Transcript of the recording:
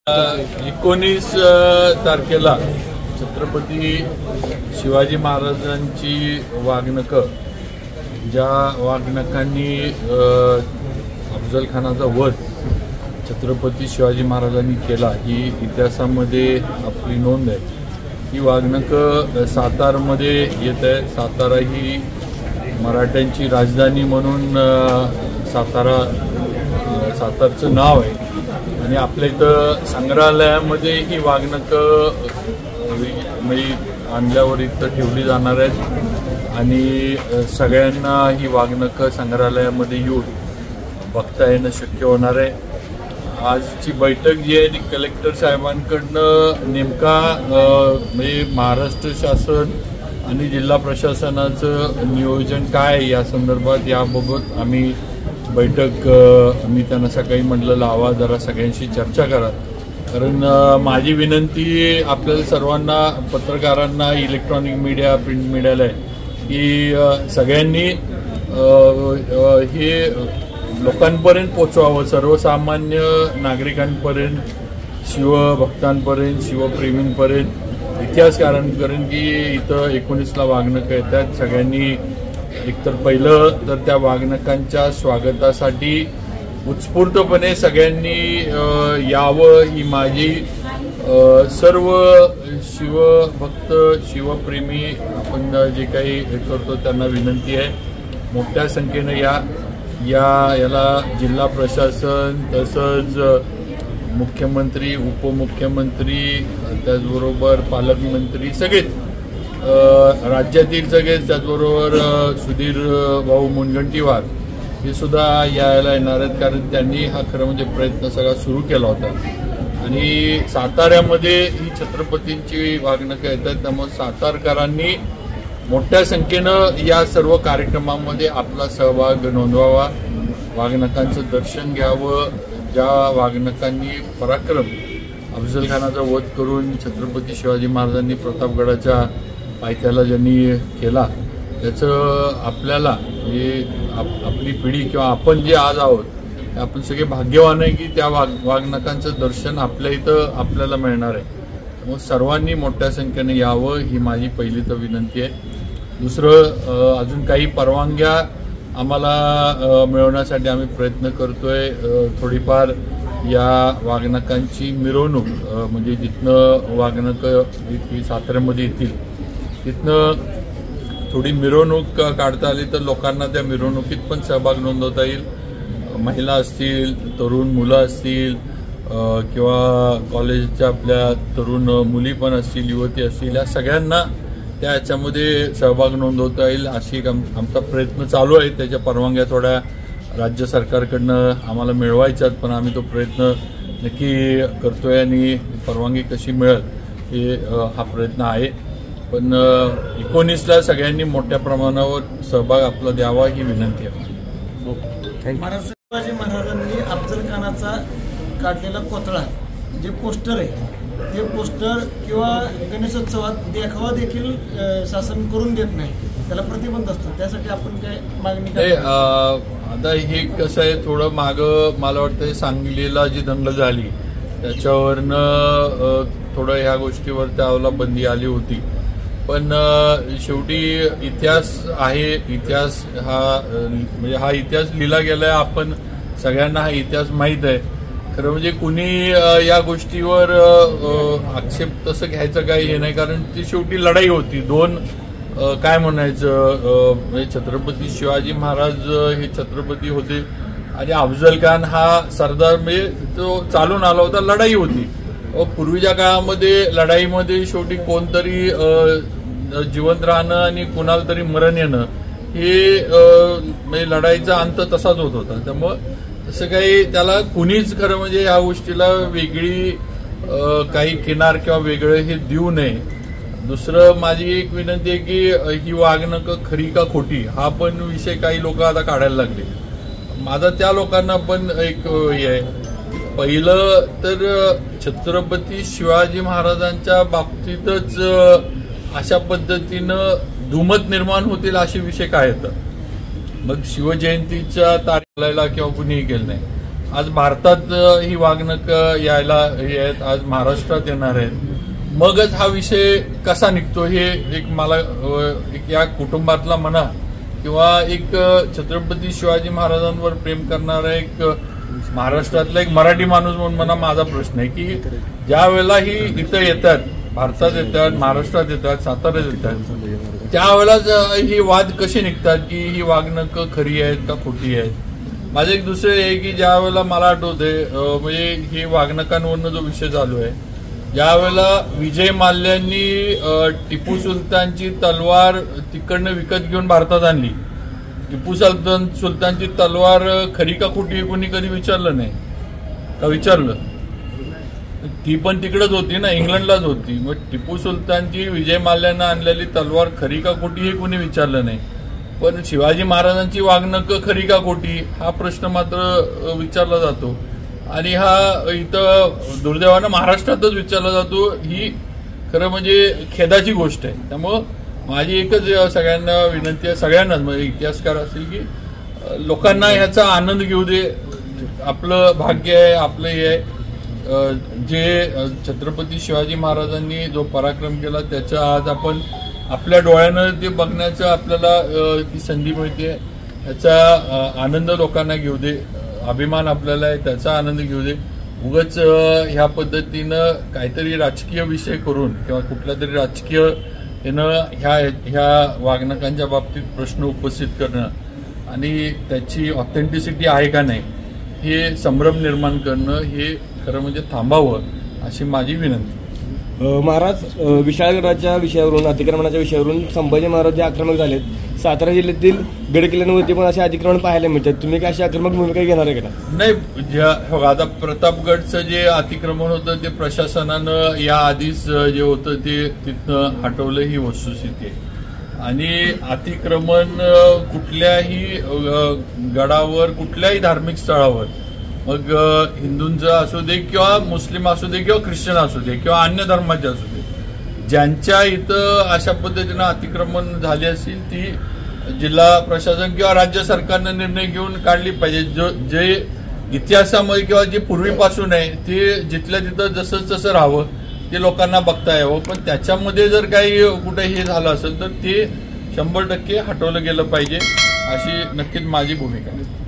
19 तारखेला छत्रपती शिवाजी महाराजांची वाघनकं, ज्या वाघनकांनी अफजल खानाचा वध छत्रपती शिवाजी महाराजांनी केला, ही इतिहासामध्ये आपली नोंद आहे. ही वाघनकं सातारमध्ये येत आहे. सातारा ही मराठ्यांची राजधानी म्हणून सातारचं नाव आहे आणि आपल्या इथं संग्रहालयामध्ये ही वाघनकं म्हणजे आणल्यावर इथं ठेवली जाणार आहेत आणि सगळ्यांना ही वाघनकं संग्रहालयामध्ये येऊन बघता येणं शक्य होणार आहे. आजची बैठक जी आहे ती कलेक्टर साहेबांकडनं नेमका म्हणजे महाराष्ट्र शासन आणि जिल्हा प्रशासनाचं नियोजन काय या संदर्भात याबाबत आम्ही बैठक मी त्यांना सकाळी म्हटलं लावा, जरा सगळ्यांशी चर्चा करा. कारण माझी विनंती आपल्याला सर्वांना, पत्रकारांना, इलेक्ट्रॉनिक मीडिया, प्रिंट मीडियाला आहे की सगळ्यांनी हे लोकांपर्यंत पोचवावं, सर्वसामान्य नागरिकांपर्यंत, शिवभक्तांपर्यंत, शिवप्रेमींपर्यंत, इतिहासकारांपर्यंत की इथं 19ला वाघनकं येतात. सगळ्यांनी एकतर पहिलं तर त्या वाघनकांच्या स्वागतासाठी उत्स्फूर्तपणे सगळ्यांनी यावं ही माझी सर्व शिवभक्त, शिवप्रेमी आपण जे काही करतो त्यांना विनंती आहे. मोठ्या संख्येनं याला जिल्हा प्रशासन, तसंच मुख्यमंत्री, उपमुख्यमंत्री, त्याचबरोबर पालकमंत्री, सगळेच राज्यातील सगळेच, त्याचबरोबर सुधीर भाऊ मुनगंटीवार हे सुद्धा यायला येणार आहेत. कारण त्यांनी हा खरं म्हणजे प्रयत्न सगळा सुरू केला होता आणि साताऱ्यामध्ये ही छत्रपतींची वाघनकं येतात. त्यामुळे सातारकरांनी मोठ्या संख्येनं या सर्व कार्यक्रमामध्ये आपला सहभाग नोंदवावा, वाघनकांचं दर्शन घ्यावं. ज्या वाघनकांनी पराक्रम, अफजल खानाचा वध करून छत्रपती शिवाजी महाराजांनी प्रतापगडाच्या पायथ्याला ज्यांनी केला, त्याचं आपल्याला आपली पिढी किंवा आपण जे आज आहोत आपण सगळे भाग्यवान आहे की त्या वाघनकांचं दर्शन आपल्या इथं आपल्याला मिळणार आहे. त्यामुळे सर्वांनी मोठ्या संख्येने यावं ही माझी पहिली तर विनंती आहे. दुसरं, अजून काही परवानग्या आम्हाला मिळवण्यासाठी आम्ही प्रयत्न करतोय. थोडीफार या वाघनकांची मिरवणूक म्हणजे जिथनं वाघनकं साताऱ्यामध्ये येतील तिथनं थोडी मिरवणूक काढता आली तर लोकांना त्या मिरवणुकीत पण सहभाग नोंदवता येईल. महिला असतील, तरुण मुलं असतील किंवा कॉलेजच्या आपल्या तरुण मुली पण असतील, युवती असतील, या सगळ्यांना त्या ह्याच्यामध्ये सहभाग नोंदवता येईल अशी आमचा प्रयत्न चालू आहे. त्याच्या परवानग्या थोड्या राज्य सरकारकडनं आम्हाला मिळवायच्यात, पण आम्ही तो प्रयत्न नक्की करतोय आणि परवानगी कशी मिळेल हे हा प्रयत्न आहे. पण 19ला सगळ्यांनी मोठ्या प्रमाणावर सहभाग आपला द्यावा ही विनंती आहे. शिवाजी महाराजांनी अफजल खानाचा काढलेला कोथळा जे पोस्टर आहे ते पोस्टर किंवा गणेशोत्सवात देखावा देखील शासन करून देत नाही, त्याला प्रतिबंध असतो. त्यासाठी आपण काय मागणी आता हे कसं आहे, थोडं मागं मला वाटतं सांगलीला जी दंगल झाली त्याच्यावरनं थोडं ह्या गोष्टीवर त्याला बंदी आली होती. पण शेवटी इतिहास आहे, इतिहास म्हणजे हा इतिहास लिहिला गेलाय. आपण सगळ्यांना हा इतिहास माहीत आहे. खरं म्हणजे कुणी या गोष्टीवर आक्षेप तसं घ्यायचं काही हे नाही, कारण ती शेवटी लढाई होती. दोन काय म्हणायचं, म्हणजे छत्रपती शिवाजी महाराज हे छत्रपती होते आणि अफजल खान हा सरदार, म्हणजे तो चालून आला होता. लढाई होती. पूर्वीच्या काळामध्ये लढाईमध्ये शेवटी कोणतरी जिवंत राहणं आणि कुणाला तरी मरण येणं हे म्हणजे लढाईचा अंत तसाच होत होता. त्यामुळं तसं काही त्याला कुणीच खरं म्हणजे या गोष्टीला वेगळी काही किनार किंवा वेगळं हे देऊ नये. दुसरं माझी एक विनंती आहे की ही वाघनकं खरी का खोटी हा पण विषय काही लोक आता काढायला लागले. माझा त्या लोकांना पण एक हे आहे, पहिलं तर छत्रपती शिवाजी महाराजांच्या बाबतीतच अशा पद्धतीनं दुमत निर्माण होतील असे विषय काय येतात. मग शिवजयंतीच्या तारखेला किंवा कुणीही केलं नाही. आज भारतात ही वागणुकं यायला हे आहेत, आज महाराष्ट्रात येणार आहेत, मगच हा विषय कसा निघतो हे एक मला एक या कुटुंबातला म्हणा किंवा एक छत्रपती शिवाजी महाराजांवर प्रेम करणारा एक महाराष्ट्रातला एक मराठी माणूस म्हणून मला माझा प्रश्न आहे की ज्या वेळेला ही इथं येतात, भारतात येतात, महाराष्ट्रात येतात, साताऱ्यात येतात, त्यावेळेलाच ही वाद कसे निघतात की ही वागणुकं खरी आहेत का खोटी आहेत. माझं एक दुसरं आहे की ज्या वेळेला मला आठवते म्हणजे ही वागणुकांवरनं जो विषय चालू आहे, ज्या वेळेला विजय माल्यांनी टिपू सुलतानची तलवार तिकडनं विकत घेऊन भारतात आणली, टिपू सुलतानची तलवार खरी का खोटी कोणी कधी विचारलं नाही का? विचारलं. ती पण तिकडेच होती ना, इंग्लंडलाच होती. मग टिपू सुलतानची विजय माल्यांना आणलेली तलवार खरी का खोटी हे कोणी विचारलं नाही. पण शिवाजी महाराजांची वागणुकं खरी का खोटी हा प्रश्न मात्र विचारला जातो आणि हा इथं दुर्दैवानं महाराष्ट्रातच विचारला जातो. ही खरं म्हणजे खेदाची गोष्ट आहे. त्यामुळं माझी एकच सगळ्यांना विनंती आहे, सगळ्यांनाच म्हणजे इतिहासकार असेल की लोकांना ह्याचा आनंद घेऊ दे. आपलं भाग्य आहे, आपलं हे आहे, जे छत्रपती शिवाजी महाराजांनी जो पराक्रम केला त्याचा आज आपण आपल्या डोळ्यानं ते बघण्याचं आपल्याला ती संधी मिळते. याचा आनंद लोकांना घेऊ दे, अभिमान आपल्याला आहे त्याचा आनंद घेऊ दे. उगाच ह्या पद्धतीनं काहीतरी राजकीय विषय करून किंवा कुठल्या तरी राजकीय ह्या वागणुकांच्या बाबतीत प्रश्न उपस्थित करणं आणि त्याची ऑथेंटिसिटी आहे का नाही हे संभ्रम निर्माण करणं हे खरं म्हणजे थांबावं अशी माझी विनंती. महाराज, विशाळगडाच्या विषयावरून, अतिक्रमणाच्या विषयावरून संभाजी महाराज जे आक्रमक झालेत, सातारा जिल्ह्यातील गड किल्ल्यांवरती पण असे अतिक्रमण पाहायला मिळतात. तुम्ही काय अशी आक्रमक भूमिका घेणार आहे का? नाही, आता प्रतापगडचं जे अतिक्रमण होतं ते प्रशासनानं या आधीच जे होतं ते तिथनं हटवलं ही वस्तुस्थिती आहे. आणि अतिक्रमण कुठल्याही गडावर, कुठल्याही धार्मिक स्थळावर, मग हिंदूंचं असू दे किंवा मुस्लिम असू दे किंवा ख्रिश्चन असू दे किंवा अन्य धर्माचे असू दे, ज्यांच्या इथं अशा पद्धतीनं अतिक्रमण झाले असतील ती जिल्हा प्रशासन किंवा राज्य सरकारनं निर्णय घेऊन काढली पाहिजे. जे इतिहासामध्ये किंवा जे पूर्वीपासून आहे ते जिथल्या तिथं जसं तसं राहावं, ते लोकांना बघता यावं. पण त्याच्यामध्ये जर काही कुठे हे झालं असेल तर ते 100% हटवलं गेलं पाहिजे अशी नक्कीच माझी भूमिका आहे.